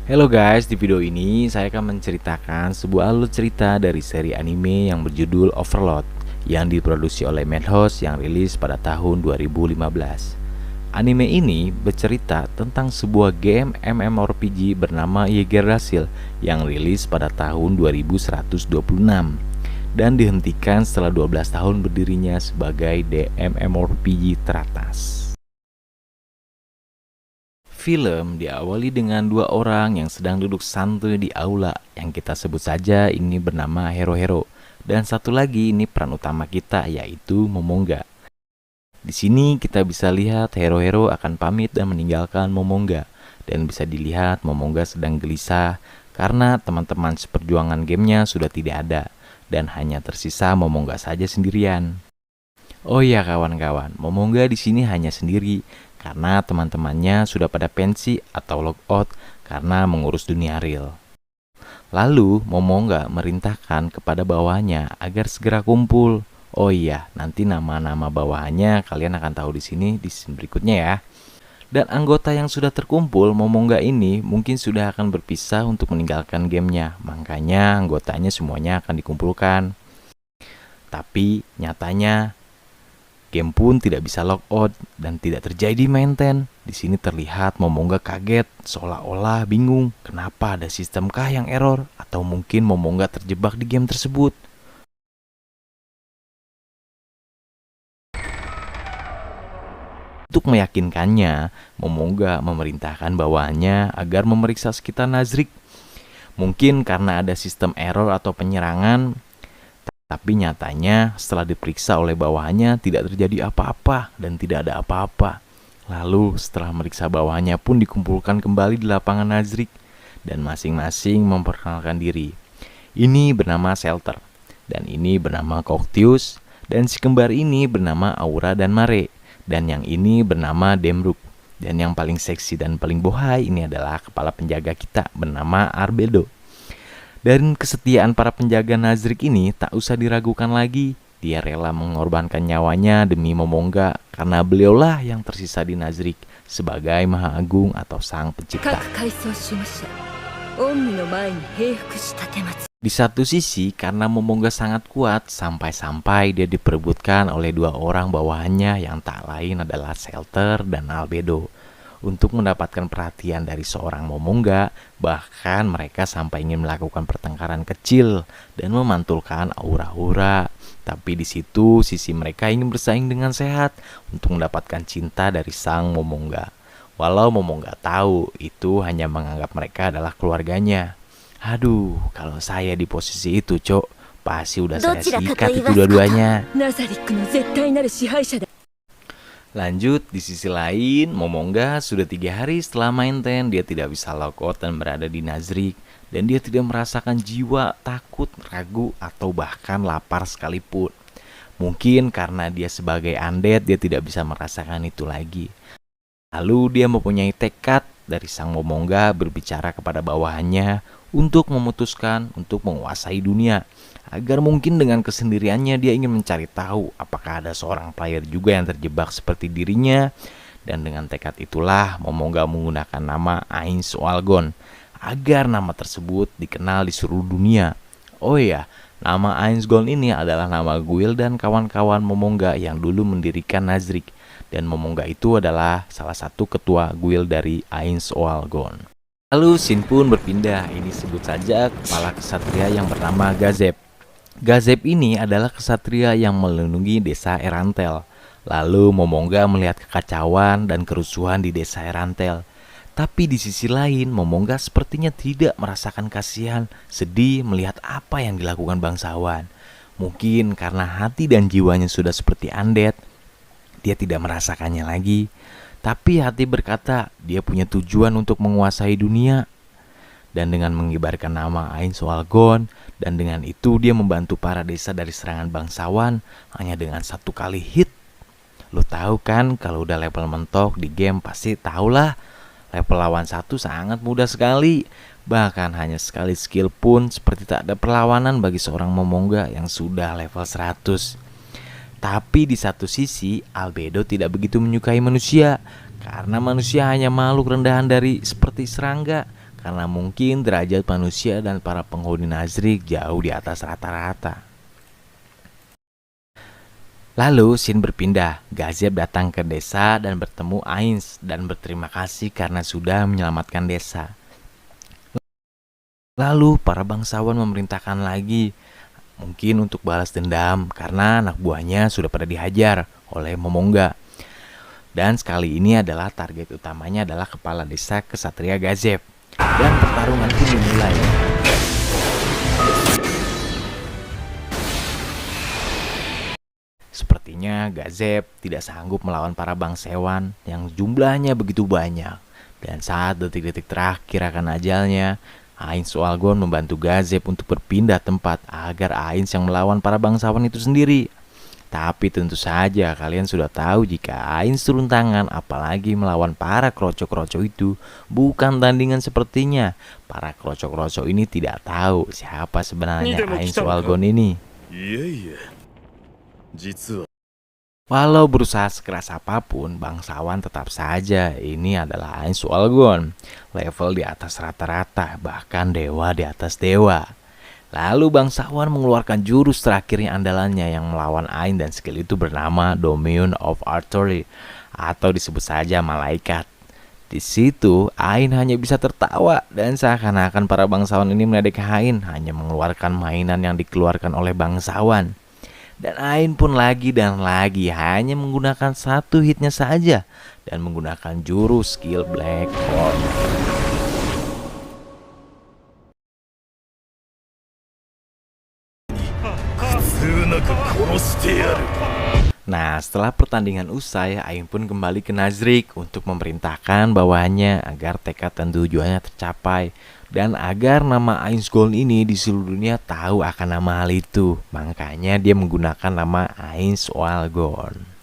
Hello guys, di video ini saya akan menceritakan sebuah alur cerita dari seri anime yang berjudul Overlord yang diproduksi oleh Madhouse yang rilis pada tahun 2015. Anime ini bercerita tentang sebuah game MMORPG bernama Yggdrasil yang rilis pada tahun 2126 dan dihentikan setelah 12 tahun berdirinya sebagai MMORPG teratas. Film diawali dengan dua orang yang sedang duduk santai di aula yang kita sebut saja ini bernama Hero-Hero, dan satu lagi ini peran utama kita yaitu Momonga. Di sini kita bisa lihat Hero-Hero akan pamit dan meninggalkan Momonga, dan bisa dilihat Momonga sedang gelisah karena teman-teman seperjuangan gamenya sudah tidak ada dan hanya tersisa Momonga saja sendirian. Oh iya kawan-kawan, Momonga di sini hanya sendiri karena teman-temannya sudah pada pensi atau logout karena mengurus dunia real. Lalu Momonga merintahkan kepada bawahannya agar segera kumpul. Oh iya, nanti nama-nama bawahannya kalian akan tahu di sini di scene berikutnya ya. Dan anggota yang sudah terkumpul Momonga ini mungkin sudah akan berpisah untuk meninggalkan gamenya. Makanya anggotanya semuanya akan dikumpulkan. Tapi nyatanya game pun tidak bisa logout dan tidak terjadi maintain. Di sini terlihat Momonga kaget, seolah-olah bingung kenapa ada sistemkah yang error atau mungkin Momonga terjebak di game tersebut. Untuk meyakinkannya, Momonga memerintahkan bawahannya agar memeriksa sekitar Nazrick. Mungkin karena ada sistem error atau penyerangan, tapi nyatanya setelah diperiksa oleh bawahannya tidak terjadi apa-apa dan tidak ada apa-apa. Lalu setelah meriksa bawahannya pun dikumpulkan kembali di lapangan Nazrick dan masing-masing memperkenalkan diri. Ini bernama Shelter, dan ini bernama Coctius, dan si kembar ini bernama Aura dan Mare, dan yang ini bernama Demruk. Dan yang paling seksi dan paling bohai ini adalah kepala penjaga kita bernama Arbedo. Dan kesetiaan para penjaga Nazrick ini tak usah diragukan lagi. Dia rela mengorbankan nyawanya demi Momonga karena beliaulah yang tersisa di Nazrick sebagai Maha Agung atau Sang Pencipta. Di satu sisi karena Momonga sangat kuat sampai-sampai dia diperebutkan oleh dua orang bawahannya yang tak lain adalah Shelter dan Albedo. Untuk mendapatkan perhatian dari seorang Momonga, bahkan mereka sampai ingin melakukan pertengkaran kecil dan memantulkan aura-aura. Tapi di situ sisi mereka ingin bersaing dengan sehat untuk mendapatkan cinta dari sang Momonga. Walau Momonga tahu itu hanya menganggap mereka adalah keluarganya. Aduh, kalau saya di posisi itu, Cok, pasti udah saya sikat itu dua-duanya. Lanjut, di sisi lain, Momonga sudah 3 hari setelah maintain dia tidak bisa logout dan berada di Nazrick. Dan dia tidak merasakan jiwa takut, ragu, atau bahkan lapar sekalipun. Mungkin karena dia sebagai undead dia tidak bisa merasakan itu lagi. Lalu dia mempunyai tekad dari sang Momonga berbicara kepada bawahannya untuk memutuskan untuk menguasai dunia. Agar mungkin dengan kesendiriannya dia ingin mencari tahu apakah ada seorang player juga yang terjebak seperti dirinya. Dan dengan tekad itulah Momonga menggunakan nama Ainz Walgon agar nama tersebut dikenal di seluruh dunia. Oh iya, nama Ainz Walgon ini adalah nama guild dan kawan-kawan Momonga yang dulu mendirikan Nazrick. Dan Momonga itu adalah salah satu ketua guild dari Ainz Walgon. Lalu scene pun berpindah, ini sebut saja kepala kesatria yang bernama Gazep. Gazep ini adalah kesatria yang melindungi desa Erantel. Lalu Momonga melihat kekacauan dan kerusuhan di desa Erantel. Tapi di sisi lain Momonga sepertinya tidak merasakan kasihan, sedih melihat apa yang dilakukan bangsawan. Mungkin karena hati dan jiwanya sudah seperti undead, dia tidak merasakannya lagi. Tapi hati berkata dia punya tujuan untuk menguasai dunia. Dan dengan mengibarkan nama Ainz Walgon, dan dengan itu dia membantu para desa dari serangan bangsawan hanya dengan 1 kali hit. Lo tahu kan kalau udah level mentok di game pasti tahulah level lawan 1 sangat mudah sekali. Bahkan hanya sekali skill pun seperti tak ada perlawanan bagi seorang Momonga yang sudah level 100. Tapi di satu sisi Albedo tidak begitu menyukai manusia karena manusia hanya makhluk rendahan dari seperti serangga. karena mungkin derajat manusia dan para penghuni Nazrik jauh di atas rata-rata. Lalu Shin berpindah, Gazeb datang ke desa dan bertemu Ainz dan berterima kasih karena sudah menyelamatkan desa. Lalu para bangsawan memerintahkan lagi, mungkin untuk balas dendam karena anak buahnya sudah pada dihajar oleh Momonga. Dan sekali ini adalah target utamanya adalah kepala desa Kesatria Gazeb. Dan pertarungan pun dimulai. Sepertinya Gazeb tidak sanggup melawan para bangsawan yang jumlahnya begitu banyak. Dan saat detik-detik terakhir akan ajalnya, Ainz Walgon membantu Gazeb untuk berpindah tempat agar Ainz yang melawan para bangsawan itu sendiri. Tapi tentu saja kalian sudah tahu jika Ainz turun tangan apalagi melawan para kroco-kroco itu bukan tandingan sepertinya. Para kroco-kroco ini tidak tahu siapa sebenarnya Ainz Walgon ini. Walau berusaha sekeras apapun, bangsawan tetap saja ini adalah Ainz Walgon. Level di atas rata-rata, bahkan dewa di atas dewa. Lalu bangsawan mengeluarkan jurus terakhirnya andalannya yang melawan Ainz dan skill itu bernama Domain of Artillery atau disebut saja malaikat. Di situ Ainz hanya bisa tertawa dan seakan-akan para bangsawan ini meledek Ainz hanya mengeluarkan mainan yang dikeluarkan oleh bangsawan. Dan Ainz pun lagi dan lagi hanya menggunakan satu hitnya saja dan menggunakan jurus skill Black Horn. Nah, setelah pertandingan usai, Ainz pun kembali ke Nazrik untuk memerintahkan bawahannya agar tekad dan tujuannya tercapai dan agar nama Ainz Gold ini di seluruh dunia tahu akan nama hal itu. Makanya dia menggunakan nama Ainz Walgon.